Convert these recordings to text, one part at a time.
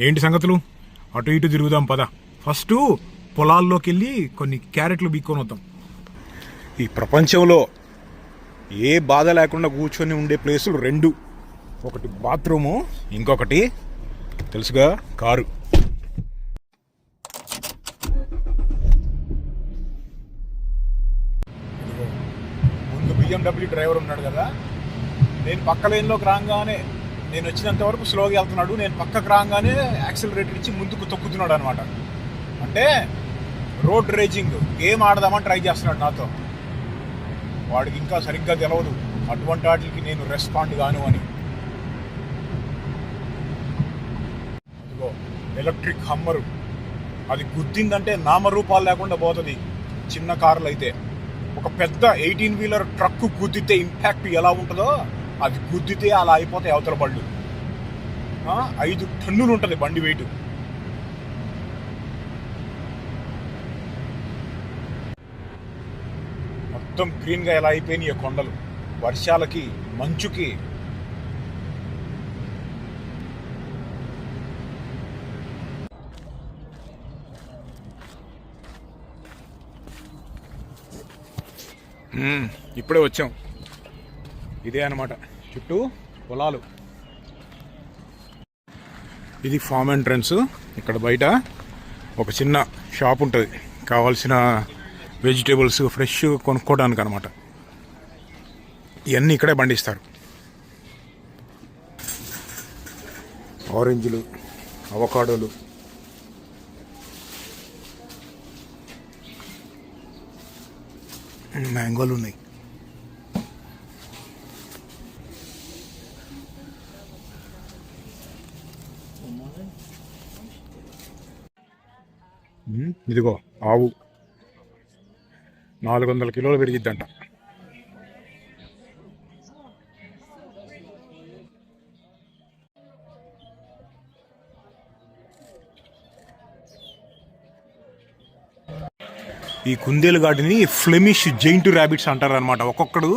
ఏంటి సంగతులు? అటు ఇటు తిరుగుదాం పద. ఫస్ట్ పొలాల్లోకి వెళ్ళి కొన్ని క్యారెట్లు బీక్కొని వద్దాం. ఈ ప్రపంచంలో ఏ బాధ లేకుండా కూర్చొని ఉండే ప్లేసులు రెండు. ఒకటి బాత్రూము, ఇంకొకటి తెలుసుగా కారు. ముందు బిఎండబ్ల్యూ డ్రైవర్ ఉన్నాడు కదా, నేను పక్క లైన్లోకి రాగానే నేను వచ్చినంత వరకు స్లోగా వెళ్తున్నాడు, నేను పక్కకు రాగానే యాక్సిలరేటర్ ఇచ్చి ముందుకు తొక్కుతున్నాడు అనమాట. అంటే రోడ్ రేజింగ్ గేమ్ ఆడదామని ట్రై చేస్తున్నాడు నాతో. వాడికి ఇంకా సరిగ్గా తెలవదు అటువంటి వాటికి నేను రెస్పాండ్ గాను అని. అదిగో ఎలక్ట్రిక్ హమ్మరు, అది గుద్దిందంటే నామరూపాలు లేకుండా పోతుంది. చిన్న కార్లు అయితే ఒక పెద్ద 18 వీలర్ ట్రక్ గుద్దితే ఇంపాక్ట్ ఎలా ఉంటుందో అది గుద్దితే అలా అయిపోతాయి అవతల బళ్ళు. 5 టన్నులు ఉంటుంది బండి వెయిట్. మొత్తం గ్రీన్గా ఎలా అయిపోయినాయి కొండలు వర్షాలకి మంచుకి. ఇప్పుడే వచ్చాం. ఇదే అన్నమాట చుట్టూ పొలాలు. ఇది ఫామ్ ఎంట్రన్స్. ఇక్కడ బయట ఒక చిన్న షాప్ ఉంటుంది, కావాల్సిన వెజిటేబుల్స్ ఫ్రెష్ కొనుక్కోవడానికి అనమాట. ఇవన్నీ ఇక్కడే పండిస్తారు. ఆరెంజ్లు, అవకాడోలు, మ్యాంగోలు ఉన్నాయి. ఇదిగో ఆవు 400 కిలోలు పెరిగిద్దంట. ఈ కుందేలు గాడిని ఫ్లెమిష్ జైంట్ ర్యాబిట్స్ అంటారు అనమాట. ఒక్కొక్కడు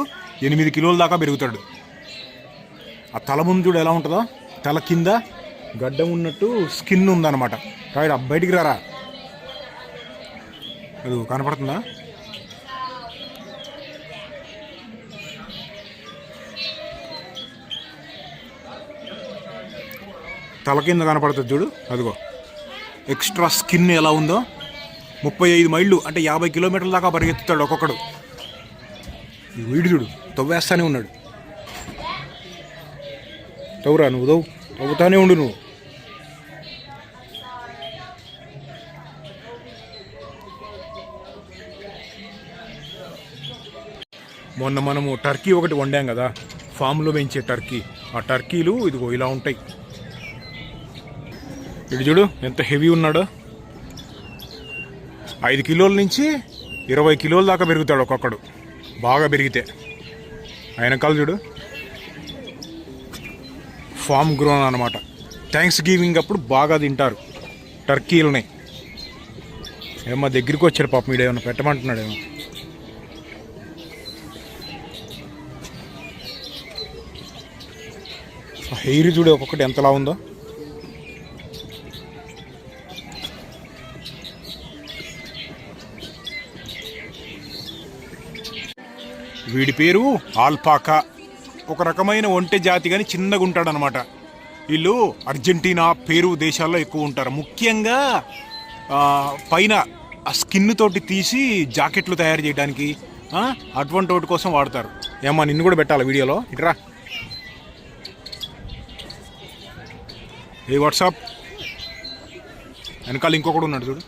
8 కిలోల దాకా పెరుగుతాడు. ఆ తల ముందు ఎలా ఉంటుందో, తల కింద గడ్డం ఉన్నట్టు స్కిన్ ఉందన్నమాట. రాయడా బయటికి రారా, అది కనపడుతుందా? తల కింద కనపడుతుంది చూడు, అదిగో ఎక్స్ట్రా స్కిన్ ఎలా ఉందో. 35 మైళ్ళు అంటే 50 కిలోమీటర్ల దాకా పరిగెత్తుతాడు ఒక్కొక్కడు. వీడు చూడు తవ్వేస్తానే ఉన్నాడు. తవ్వురా నువ్వు, తవ్వుతానే ఉండు నువ్వు. మొన్న మనము టర్కీ ఒకటి వండాం కదా, ఫామ్లో పెంచే టర్కీ. ఆ టర్కీలు ఇదిగో ఇలా ఉంటాయి. ఇటు చూడు ఎంత హెవీ ఉన్నాడో. 5 కిలోల నుంచి 20 కిలోల దాకా పెరుగుతాడు ఒక్కొక్కడు, బాగా పెరిగితే. ఆయనకాలు చూడు, ఫామ్ గ్రోన్ అనమాట. థ్యాంక్స్ గివింగ్ అప్పుడు బాగా తింటారు టర్కీలున్నాయి. ఏమో దగ్గరికి వచ్చారు పాపం, మీడేమన్నా పెట్టమంటున్నాడేమో. హెయిర్ చూడు ఒక్కొక్కటి ఎంతలా ఉందో. వీడి పేరు ఆల్పాకా. ఒక రకమైన ఒంటె జాతి కానీ చిన్నగా ఉంటాడు అనమాట. వీళ్ళు అర్జెంటీనా, పెరు దేశాల్లో ఎక్కువ ఉంటారు. ముఖ్యంగా పైన ఆ స్కిన్ తోటి తీసి జాకెట్లు తయారు చేయడానికి అటువంటి వాటి కోసం వాడతారు. ఏమా నిన్ను కూడా పెట్టాలి వీడియోలో, ఇట్రా. ఏ వాట్సాప్ వెనకాల ఇంకొకడు ఉన్నాడు చూడు.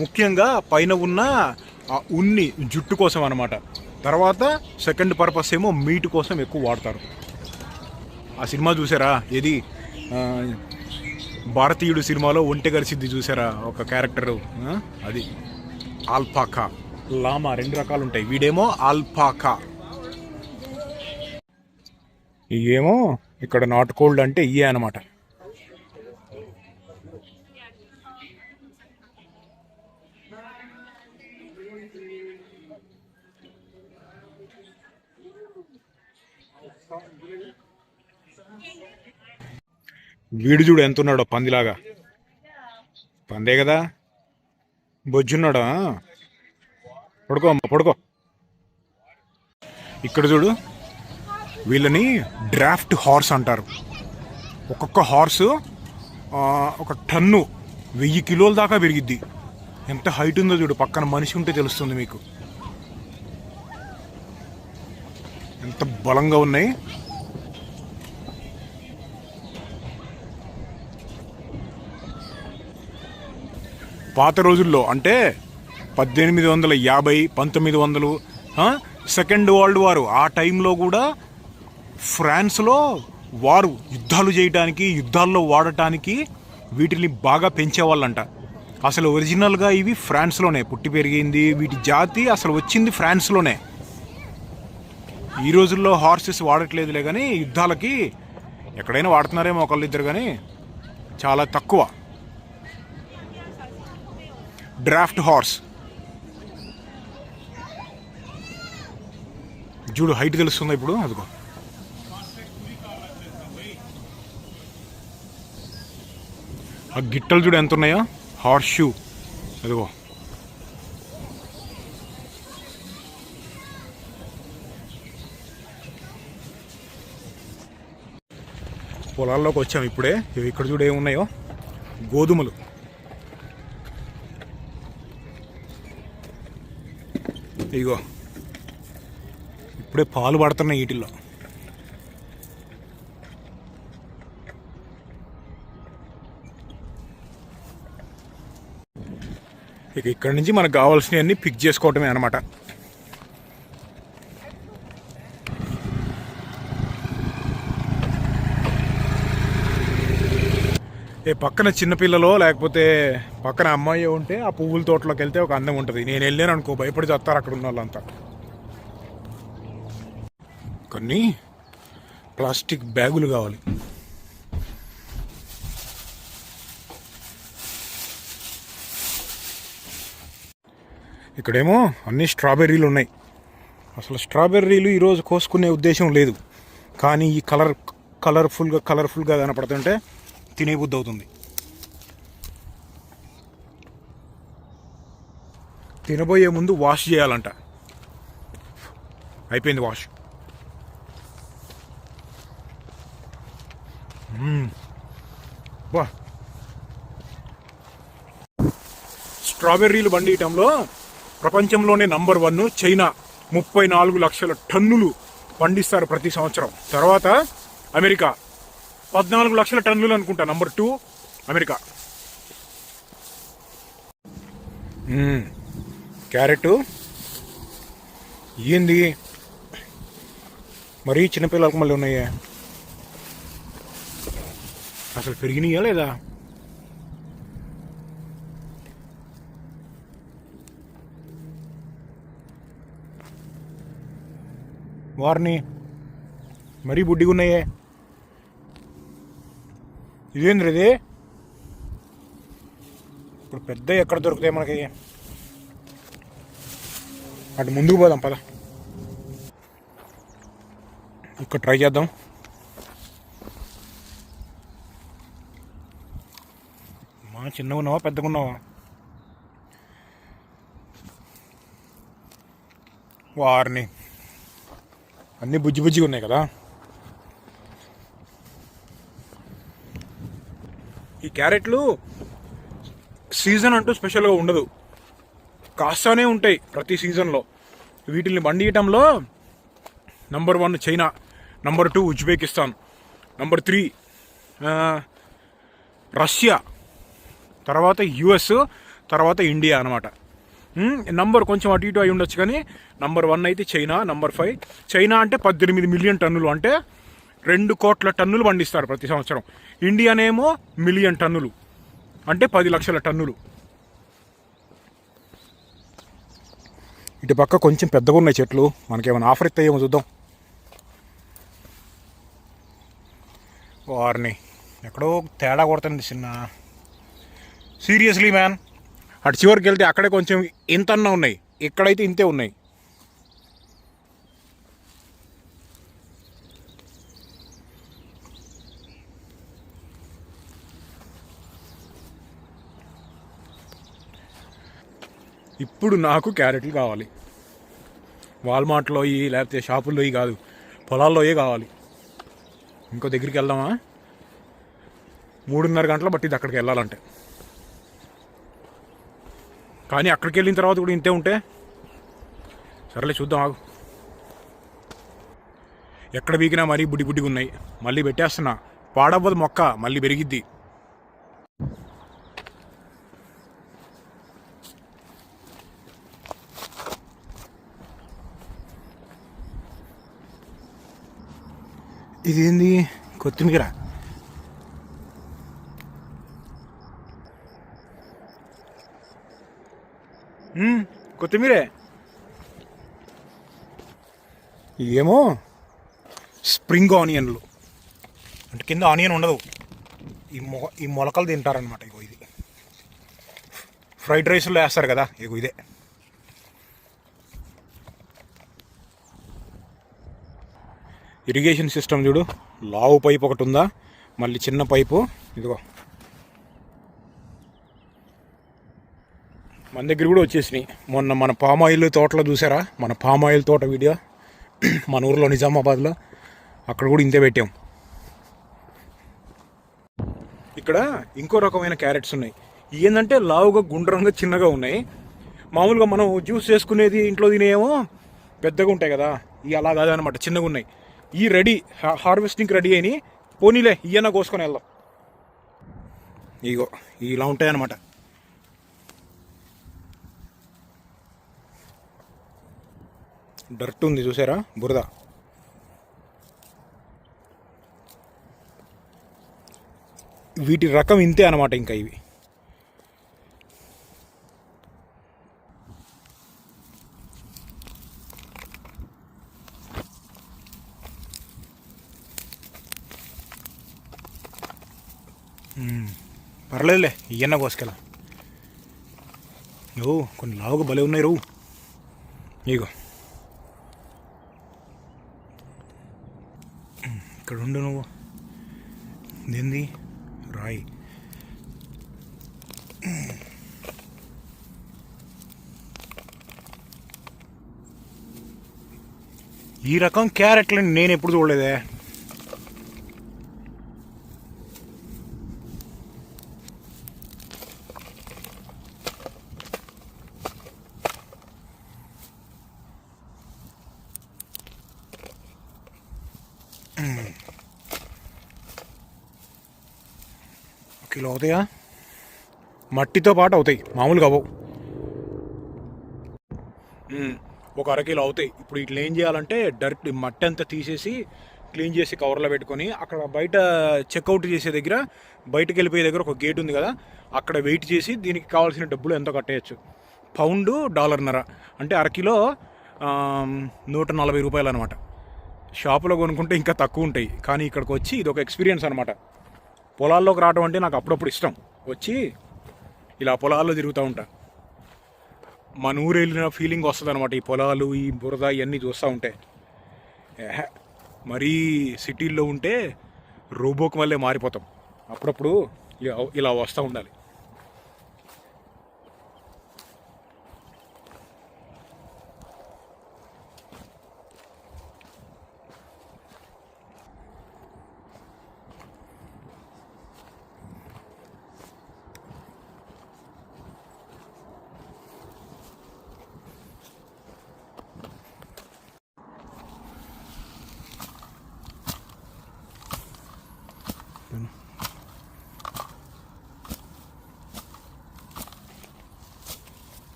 ముఖ్యంగా పైన ఉన్న ఉన్ని జుట్టు కోసం అనమాట. తర్వాత సెకండ్ పర్పస్ ఏమో మీట్ కోసం ఎక్కువ వాడతారు. ఆ సినిమా చూసారా, ఏది భారతీయుడు సినిమాలో ఒంటె కలిసిద్ది చూసారా ఒక క్యారెక్టరు, అది ఆల్పాకా. లామా 2 రకాలు ఉంటాయి. వీడేమో ఆల్పాకా. ఇవేమో ఇక్కడ నాట్ కోల్డ్ అంటే ఇయే అనమాట. వీడు చూడు ఎంత ఉన్నాడో పందిలాగా. పందే కదా, బొజ్జున్నాడా. పడుకో అమ్మ పడుకో. ఇక్కడ చూడు, వీళ్ళని డ్రాఫ్ట్ హార్స్ అంటారు. ఒక్కొక్క హార్సు ఒక టన్ను 1000 కిలోల దాకా పెరిగిద్ది. ఎంత హైట్ ఉందో చూడు, పక్కన మనిషి ఉంటే తెలుస్తుంది మీకు ఎంత బలంగా ఉన్నాయి. పాత రోజుల్లో అంటే 1850, 1900, సెకండ్ వరల్డ్ వారు ఆ టైంలో కూడా ఫ్రాన్స్లో వారు యుద్ధాలు చేయడానికి, యుద్ధాల్లో వాడటానికి వీటిని బాగా పెంచేవాళ్ళంట. అసలు ఒరిజినల్గా ఇవి ఫ్రాన్స్లోనే పుట్టి పెరిగింది. వీటి జాతి అసలు వచ్చింది ఫ్రాన్స్లోనే. ఈ రోజుల్లో హార్సెస్ వాడట్లేదులే కానీ యుద్ధాలకి ఎక్కడైనా వాడుతున్నారేమో ఒకళ్ళిద్దరు, కానీ చాలా తక్కువ. డ్రాఫ్ట్ హార్స్ చూడు, హైట్ తెలుస్తుందా ఇప్పుడు. అదిగో ఆ గిట్టలు చూడు ఎంత ఉన్నాయో, హార్స్ షూ. అదిగో పొలాల్లోకి వచ్చాము ఇప్పుడే. ఇక్కడ చూడు ఏమున్నాయో, గోధుమలు. ఇగో ఇప్పుడే పాలు పడుతున్నాయి వీటిల్లో. ఇక ఇక్కడ నుంచి మనకు కావాల్సినవన్నీ పిక్ చేసుకోవటమే అనమాట. పక్కన చిన్నపిల్లలో లేకపోతే పక్కన అమ్మాయి ఉంటే ఆ పువ్వుల తోటలోకి వెళ్తే ఒక అందం ఉంటుంది. నేను వెళ్ళాను అనుకో, భయపడి చస్తారు అక్కడ ఉన్న వాళ్ళంతా. కొన్ని ప్లాస్టిక్ బ్యాగులు కావాలి. ఇక్కడేమో అన్ని స్ట్రాబెర్రీలు ఉన్నాయి. అసలు స్ట్రాబెర్రీలు ఈరోజు కోసుకునే ఉద్దేశం లేదు, కానీ ఈ కలర్ఫుల్గా కనపడుతుంటే తినే బుద్ధి అవుతుంది. తినబోయే ముందు వాష్ చేయాలంట. అయిపోయింది వాష్. వా, స్ట్రాబెర్రీలు పండియటంలో ప్రపంచంలోనే నంబర్ 1 చైనా. 34 లక్షల టన్నులు పండిస్తారు ప్రతి సంవత్సరం. తర్వాత అమెరికా 14 లక్షల టన్నులు అనుకుంటా. Number 2 America. క్యారెట్ ఏంది మరీ చిన్నపిల్లలకు మళ్ళీ ఉన్నాయే. అసలు పెరిగినాయా లేదా? వారిని మరీ బుడ్డిగా ఉన్నాయే. ఇదేంద్ర ఇది? ఇప్పుడు పెద్ద ఎక్కడ దొరుకుతాయి మనకి? అటు ముందుకు పోదాం పద. ఇక్కడ ట్రై చేద్దాం. మా చిన్నగా ఉన్నావా పెద్దగా ఉన్నావా? వారిని అన్నీ బుజ్జిగా ఉన్నాయి కదా. ఈ క్యారెట్లు సీజన్ అంటూ స్పెషల్గా ఉండదు, కాస్తానే ఉంటాయి ప్రతి సీజన్లో. వీటిని పండియటంలో number 1 China, number 2 Uzbekistan, number 3 Russia, తర్వాత యుఎస్, తర్వాత ఇండియా అనమాట. నంబర్ కొంచెం అటు ఇటు అయి ఉండొచ్చు, కానీ నంబర్ 1 అయితే చైనా, నంబర్ 5. చైనా అంటే 18 మిలియన్ టన్నులు, అంటే 2 కోట్ల టన్నులు పండిస్తారు ప్రతి సంవత్సరం. ఇండియానేమో 1 మిలియన్ టన్నులు, అంటే 10 లక్షల టన్నులు. ఇటు పక్క కొంచెం పెద్దగా ఉన్నాయి చెట్లు. మనకేమైనా ఆఫర్ ఇస్తాయేమో చూద్దాం. వారిని ఎక్కడో తేడా కొడుతుంది చిన్న. సీరియస్లీ మ్యాన్, అటు చివరికి వెళ్తే అక్కడే కొంచెం ఇంతన్నా ఉన్నాయి, ఇక్కడైతే ఇంతే ఉన్నాయి. ఇప్పుడు నాకు క్యారెట్లు కావాలి. వాల్మార్ట్లో లేకపోతే షాపుల్లో కాదు, పొలాల్లో కావాలి. ఇంకో దగ్గరికి వెళ్దామా? 3:30 గంటలు పట్టింది అక్కడికి వెళ్ళాలంటే. కానీ అక్కడికి వెళ్ళిన తర్వాత కూడా ఇంతే ఉంటే సరేలే చూద్దాం ఆగు. ఎక్కడ బీకినా మరీ బుడ్డిగా ఉన్నాయి. మళ్ళీ పెట్టేస్తున్నా, పాడవ్వదు మొక్క, మళ్ళీ పెరిగిద్ది. ఇదేంది? కొత్తిమీర. కొత్తిమీరే. ఇదేమో స్ప్రింగ్ ఆనియన్లు, అంటే కింద ఆనియన్ ఉండదు, ఈ మొలకలు తింటారనమాట. ఇగో ఇది ఫ్రైడ్ రైస్లో వేస్తారు కదా, ఇగో ఇదే. ఇరిగేషన్ సిస్టమ్ చూడు, లావు పైపు ఒకటి ఉందా, మళ్ళీ చిన్న పైపు. ఇదిగో మన దగ్గర కూడా వచ్చేసినాయి. మొన్న మన పామ్ ఆయిల్ తోటలో చూసారా? మన పామ్ ఆయిల్ తోట వీడియో మన ఊర్లో నిజామాబాద్లో, అక్కడ కూడా ఇంతే పెట్టాం. ఇక్కడ ఇంకో రకమైన క్యారెట్స్ ఉన్నాయి. ఏంటంటే లావుగా గుండ్రంగా చిన్నగా ఉన్నాయి. మామూలుగా మనం జ్యూస్ చేసుకునేది ఇంట్లో తినేమో పెద్దగా ఉంటాయి కదా, ఇవి అలా కాదనమాట, చిన్నగా ఉన్నాయి. ఈ రెడీ, హార్వెస్టింగ్కి రెడీ అయినాయి. పోనీలే ఇయ్యన కోసుకొని వెళ్దాం. ఇగో ఇలా ఉంటాయి అన్నమాట. డర్ట్ ఉంది చూసారా, బురద. వీటి రకం ఇంతే అన్నమాట. ఇంకా ఇవి పర్లేదులే, ఇవన్న కోసుకెళ్ళా. ఓ కొన్ని లావుగా భలే ఉన్నాయి రూ. ఇగో ఇక్కడ ఉండు నువ్వు. ఏంది? రాయి. ఈ రకం క్యారెట్లని నేను ఎప్పుడు చూడలేదే. కిలో అవుతాయా? మట్టితో పాటు అవుతాయి, మామూలుగా అవ్వవు. ఒక అరకిలో అవుతాయి. ఇప్పుడు ఇట్లా ఏం చేయాలంటే డైరెక్ట్ మట్టి అంతా తీసేసి క్లీన్ చేసి కవర్లో పెట్టుకొని, అక్కడ బయట చెక్అవుట్ చేసే దగ్గర, బయటకు వెళ్ళిపోయే దగ్గర ఒక గేట్ ఉంది కదా, అక్కడ వెయిట్ చేసి దీనికి కావాల్సిన డబ్బులు ఎంతో కట్టేయచ్చు. పౌండు $1.50, అంటే అరకిలో 140 రూపాయలు అనమాట. షాపులో కొనుక్కుంటే ఇంకా తక్కువ ఉంటాయి. కానీ ఇక్కడికి వచ్చి ఇది ఒక ఎక్స్పీరియన్స్ అనమాట. పొలాల్లోకి రావడం అంటే నాకు అప్పుడప్పుడు ఇష్టం. వచ్చి ఇలా పొలాల్లో తిరుగుతూ ఉంటా. మన ఊరు వెళ్ళిన ఫీలింగ్ వస్తుంది అనమాట. ఈ పొలాలు, ఈ బురద ఇవన్నీ చూస్తూ ఉంటే. మరీ సిటీల్లో ఉంటే రోబోకి వల్లే మారిపోతాం. అప్పుడప్పుడు ఇలా వస్తూ ఉండాలి.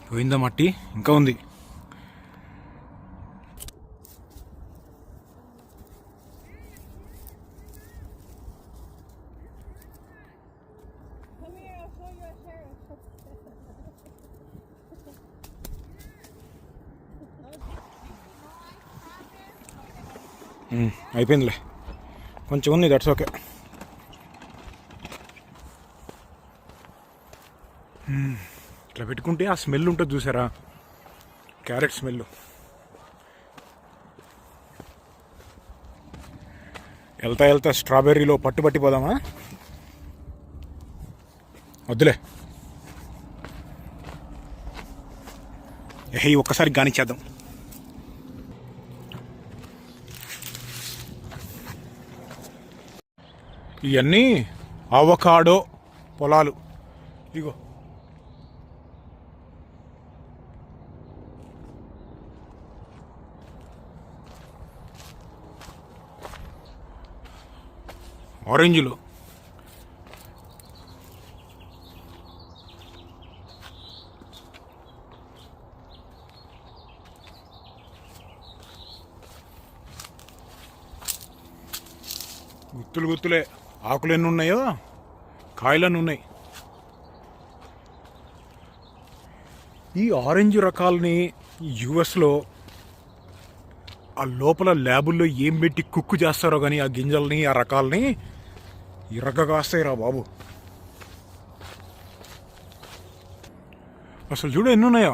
పోయిందా మట్టి? ఇంకా ఉంది. అయిపోయిందిలే, కొంచెం ఉంది, దట్స్ ఓకే. ఇట్లా పెట్టుకుంటే ఆ స్మెల్ ఉంటుంది చూసారా, క్యారెట్ స్మెల్. వెళ్తా వెళ్తా స్ట్రాబెర్రీలో పట్టుబట్టిపోదామా? వద్దులే, ఒక్కసారి గానిచ్చేద్దాం. ఇవన్నీ అవకాడో పొలాలు. ఇగో ఆరెంజ్లు. గుత్తులు గుత్తులే. ఆకులు ఎన్ని ఉన్నాయో కాయలన్నీ ఉన్నాయి. ఈ ఆరెంజ్ రకాలని యుఎస్లో ఆ లోపల ల్యాబుల్లో ఏం పెట్టి కుక్కు చేస్తారో కానీ ఆ గింజల్ని ఆ రకాలని ఇరగగాస్తాయి రా బాబు. అసలు చూడు ఎన్ని ఉన్నాయో.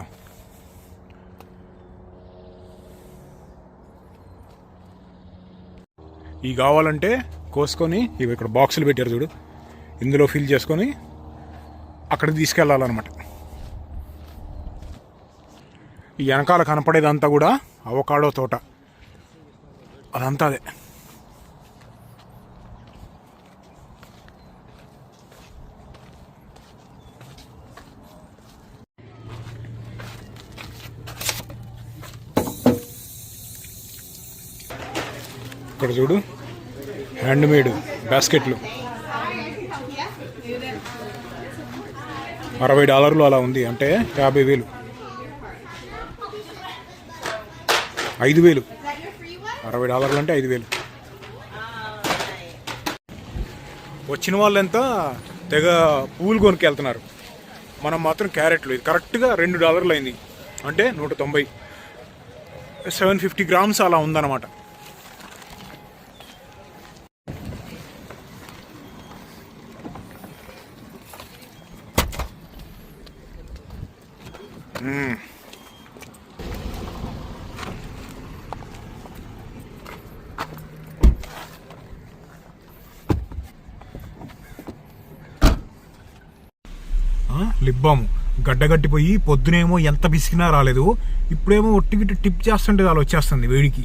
ఇవి కావాలంటే కోసుకొని ఇవి ఇక్కడ బాక్సులు పెట్టారు చూడు, ఇందులో ఫిల్ చేసుకొని అక్కడికి తీసుకెళ్ళాలన్నమాట. ఈ వెనకాల కనపడేదంతా కూడా అవకాడో తోట, అదంతా అదే. ఇక్కడ చూడు హ్యాండ్మేడ్ బాస్కెట్లు $60 అలా ఉంది, అంటే 50,000. 5,000 $60 అంటే 5,000. వచ్చిన వాళ్ళంతా తెగ పువ్వులు కొనుక్కెళ్తున్నారు. మనం మాత్రం క్యారెట్లు. ఇది కరెక్ట్గా $2 అయింది, అంటే 190, 750 గ్రామ్స్ అలా ఉందన్నమాట. లిప్ బామ్ గడ్డగట్టిపోయి పొద్దునేమో ఎంత బిసికినా రాలేదు, ఇప్పుడేమో ఒట్టిగిట్టి టిప్ చేస్తుంటే అలా వచ్చేస్తుంది వేడికి.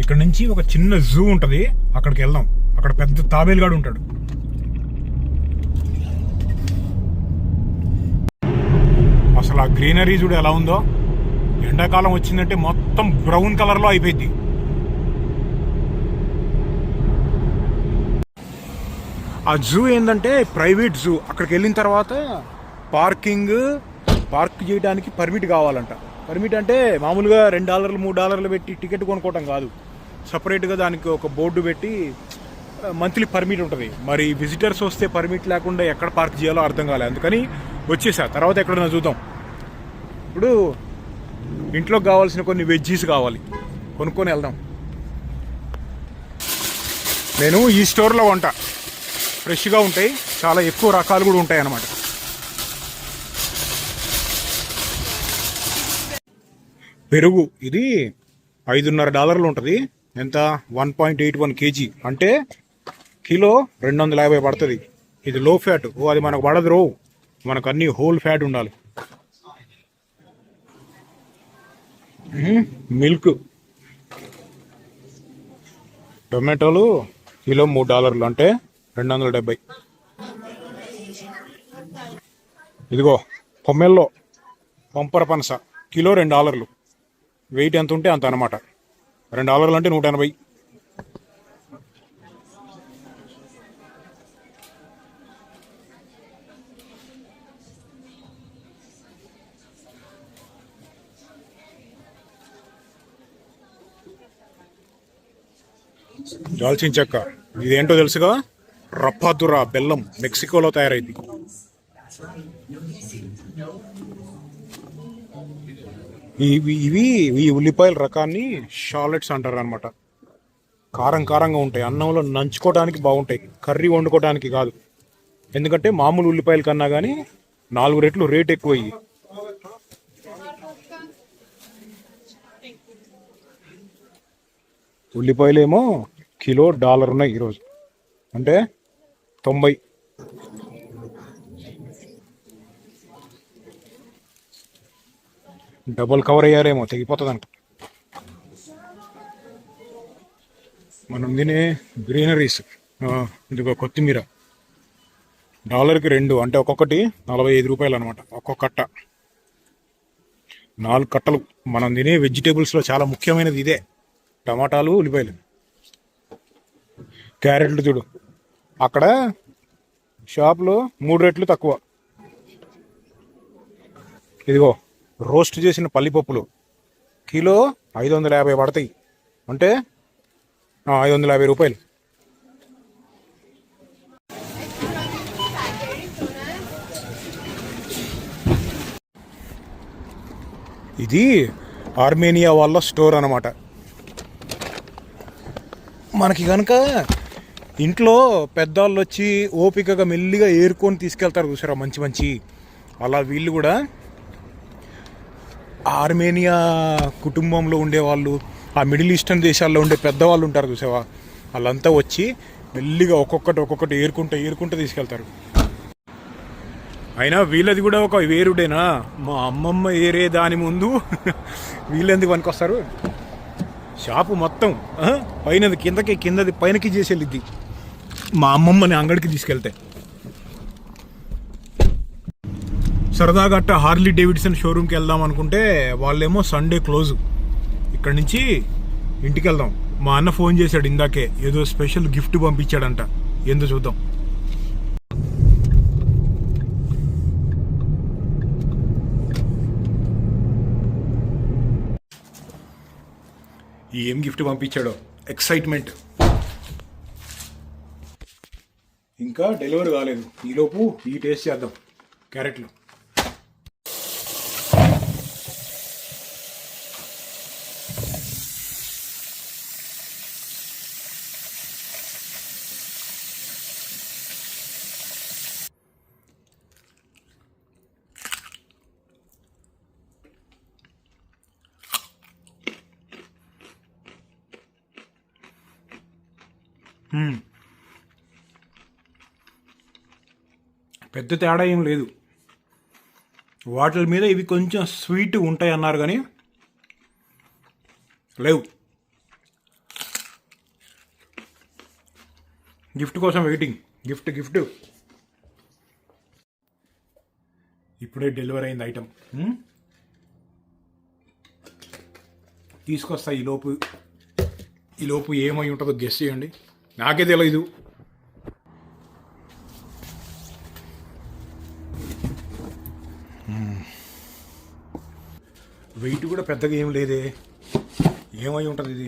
ఇక్కడ నుంచి ఒక చిన్న జూ ఉంటుంది, అక్కడికి వెళ్దాం. అక్కడ పెద్ద తాబేలుగాడు ఉంటాడు. అసలు ఆ గ్రీనరీ చూడు ఎలా ఉందో. ఎండాకాలం వచ్చిందంటే మొత్తం బ్రౌన్ కలర్లో అయిపోయింది. ఆ జూ ఏంటంటే ప్రైవేట్ జూ. అక్కడికి వెళ్ళిన తర్వాత పార్క్ చేయడానికి పర్మిట్ కావాలంట. పర్మిట్ అంటే మామూలుగా $2 $3 పెట్టి టికెట్ కొనుక్కోవటం కాదు, సపరేట్గా దానికి ఒక బోర్డు పెట్టి మంత్లీ పర్మిట్ ఉంటుంది. మరి విజిటర్స్ వస్తే పర్మిట్ లేకుండా ఎక్కడ పార్క్ చేయాలో అర్థం కాలేదు, అందుకని వచ్చేసా. తర్వాత ఎక్కడైనా చూద్దాం. ఇప్పుడు ఇంట్లోకి కావాల్సిన కొన్ని వెజ్జీస్ కావాలి, కొనుక్కొని వెళ్దాం. నేను ఈ స్టోర్లో కొంటా, ఫ్రెష్గా ఉంటాయి, చాలా ఎక్కువ రకాలు కూడా ఉంటాయి అన్నమాట. పెరుగు ఇది $5.50 ఉంటుంది. ఎంత? 1.81 kg, అంటే కిలో 250 పడుతుంది. ఇది లో ఫ్యాట్. అది మనకు పడదు రో, మనకు అన్ని హోల్ ఫ్యాట్ ఉండాలి. మిల్క్, టొమాటోలు కిలో $3, అంటే 270. ఇదిగో పొమ్మెల్లో పంపర పనస కిలో $2. వెయిట్ ఎంత ఉంటే అంత అనమాట. $2 అంటే 180. దాల్చిన చెక్క, ఇదేంటో తెలుసుగా, రప్పాదురా బెల్లం, మెక్సికోలో తయారైంది. ఈ ఉల్లిపాయల రకాన్ని షాలెట్స్ అంటారు అనమాట. కారం కారంగా ఉంటాయి, అన్నంలో నంచుకోవడానికి బాగుంటాయి, కర్రీ వండుకోవడానికి కాదు. ఎందుకంటే మామూలు ఉల్లిపాయల కన్నా కానీ 4 రెట్లు రేట్ ఎక్కువ. ఉల్లిపాయలు ఏమో కిలో $1 ఉన్నాయి ఈరోజు, అంటే 90. డబుల్ కవర్ అయ్యారేమో, తెగిపోతుందంట. మనం తినే గ్రీనరీస్, ఇదిగో కొత్తిమీర $1కి 2, అంటే ఒక్కొక్కటి ₹45 అనమాట, ఒక్కొక్క కట్ట 4 కట్టలు. మనం తినే వెజిటేబుల్స్లో చాలా ముఖ్యమైనది ఇదే, టమాటాలు, ఉల్లిపాయలు. క్యారెట్లు చూడు, అక్కడ షాప్లో 3 రెట్లు తక్కువ. ఇదిగో రోస్ట్ చేసిన పల్లిపప్పులు కిలో 550 పడతాయి, అంటే ₹550. ఇది ఆర్మేనియా వాళ్ళ స్టోర్ అన్నమాట. మనకి కనుక ఇంట్లో పెద్దవాళ్ళు వచ్చి ఓపికగా మెల్లిగా ఏరుకొని తీసుకెళ్తారు చూసారా మంచి మంచి, అలా వీళ్ళు కూడా ఆర్మేనియా కుటుంబంలో ఉండేవాళ్ళు, ఆ మిడిల్ ఈస్టర్న్ దేశాల్లో ఉండే పెద్దవాళ్ళు ఉంటారు చూసావా, వాళ్ళంతా వచ్చి మెల్లిగా ఒక్కొక్కటి ఏరుకుంటూ తీసుకెళ్తారు. అయినా వీళ్ళది కూడా ఒక వేరుడేనా, మా అమ్మమ్మ ఏరే దాని ముందు వీళ్ళెందుకు పనికొస్తారు. షాపు మొత్తం పైనది కిందకి, కిందది పైనకి చేసి వెళ్ళిద్ది మా అమ్మమ్మని అంగడికి తీసుకెళ్తే. సరదాగా అట్ట హార్లీ డేవిడ్సన్ షోరూమ్కి వెళ్దాం అనుకుంటే వాళ్ళేమో సండే క్లోజు. ఇక్కడి నుంచి ఇంటికి వెళ్దాం. మా అన్న ఫోన్ చేశాడు ఇందాకే, ఏదో స్పెషల్ గిఫ్ట్ పంపించాడంట, ఏందో చూద్దాం. ఏం గిఫ్ట్ పంపించాడో, ఎక్సైట్మెంట్. ఇంకా డెలివరీ కాలేదు, ఈలోపు ఈ టేస్ట్ చేద్దాం క్యారెట్లు. పెద్ద తేడా ఏం లేదు. వాటి మీద ఇవి కొంచెం స్వీట్ ఉంటాయి అన్నారు కానీ లేవు. గిఫ్ట్ కోసం వెయిటింగ్. గిఫ్ట్ ఇప్పుడే డెలివరీ అయింది ఐటమ్. తీసుకొస్తా. ఈలోపు ఏమై ఉంటుందో గెస్ చేయండి, నాకే తెలియదు. వెయిట్ కూడా పెద్దగా ఏం లేదే, ఏమై ఉంటుంది ఇది?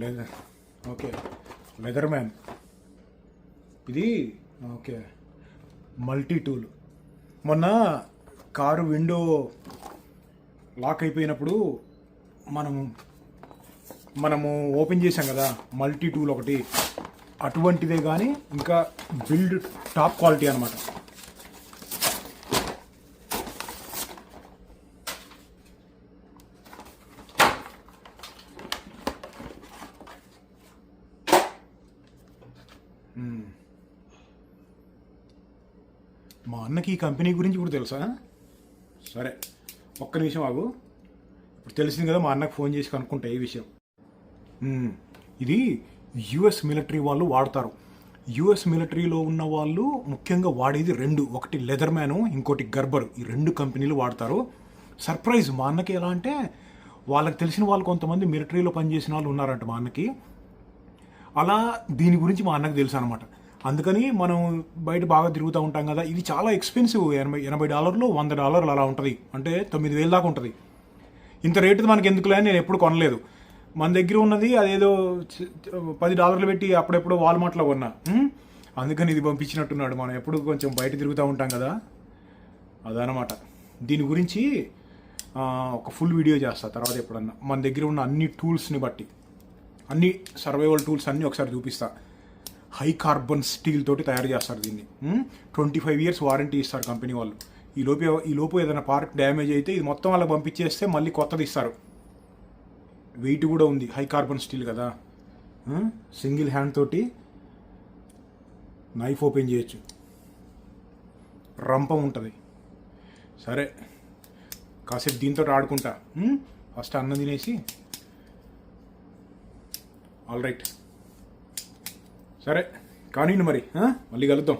లెదర్. ఓకే, లెదర్ మ్యాన్ ఇది. Okay, multi tool. మొన్న కారు విండో లాక్ అయిపోయినప్పుడు మనము ఓపెన్ చేసాం కదా, మల్టీ టూల్ ఒకటి అటువంటిదే, కానీ ఇంకా బిల్డ్ టాప్ క్వాలిటీ అనమాట. మా అన్నకి ఈ కంపెనీ గురించి కూడా తెలుసా? సరే, ఒక్క నిమిషం ఆగు. ఇప్పుడు తెలిసింది కదా, మా అన్నకు ఫోన్ చేసి కనుక్కుంటా ఈ విషయం. ఇది యుఎస్ మిలిటరీ వాళ్ళు వాడతారు. యుఎస్ మిలిటరీలో ఉన్న వాళ్ళు ముఖ్యంగా వాడేది 2, ఒకటి లెదర్ మ్యాను, ఇంకోటి గర్బర్. ఈ 2 కంపెనీలు వాడతారు. సర్ప్రైజ్ మా అన్నకి ఎలా అంటే, వాళ్ళకి తెలిసిన వాళ్ళు కొంతమంది మిలిటరీలో పనిచేసిన వాళ్ళు ఉన్నారంట మా అన్నకి. అలా దీని గురించి మా అన్నకు తెలుసు అనమాట. అందుకని మనం బయట బాగా తిరుగుతూ ఉంటాం కదా. ఇది చాలా ఎక్స్పెన్సివ్, $80, $100 అలా ఉంటుంది, అంటే 9,000 దాకా ఉంటుంది. ఇంత రేటు మనకి ఎందుకులే అని నేను ఎప్పుడు కొనలేదు. మన దగ్గర ఉన్నది అదేదో $10 పెట్టి అప్పుడెప్పుడు వాల్మార్ట్లో కొన్నా. అందుకని ఇది పంపించినట్టున్నాడు. మనం ఎప్పుడు కొంచెం బయట తిరుగుతూ ఉంటాం కదా, అదనమాట. దీని గురించి ఒక ఫుల్ వీడియో చేస్తా తర్వాత ఎప్పుడన్నా. మన దగ్గర ఉన్న అన్ని టూల్స్ని బట్టి, అన్ని సర్వైవల్ టూల్స్ అన్నీ ఒకసారి చూపిస్తా. హై కార్బన్ స్టీల్ తోటి తయారు చేస్తారు దీన్ని. 25 years వారంటీ ఇస్తారు కంపెనీ వాళ్ళు. ఈ లోపు ఏదైనా పార్ట్ డ్యామేజ్ అయితే ఇది మొత్తం వాళ్ళకి పంపించేస్తే మళ్ళీ కొత్తది ఇస్తారు. వెయిట్ కూడా ఉంది, హై కార్బన్ స్టీల్ కదా. సింగిల్ హ్యాండ్ తోటి నైఫ్ ఓపెన్ చేయొచ్చు, రంపం ఉంటుంది. సరే కాసేపు దీంతో ఆడుకుంటా. ఫస్ట్ అన్నం తినేసి. ఆల్ రైట్, సరే కానీ మరి మళ్ళీ కలుద్దాం.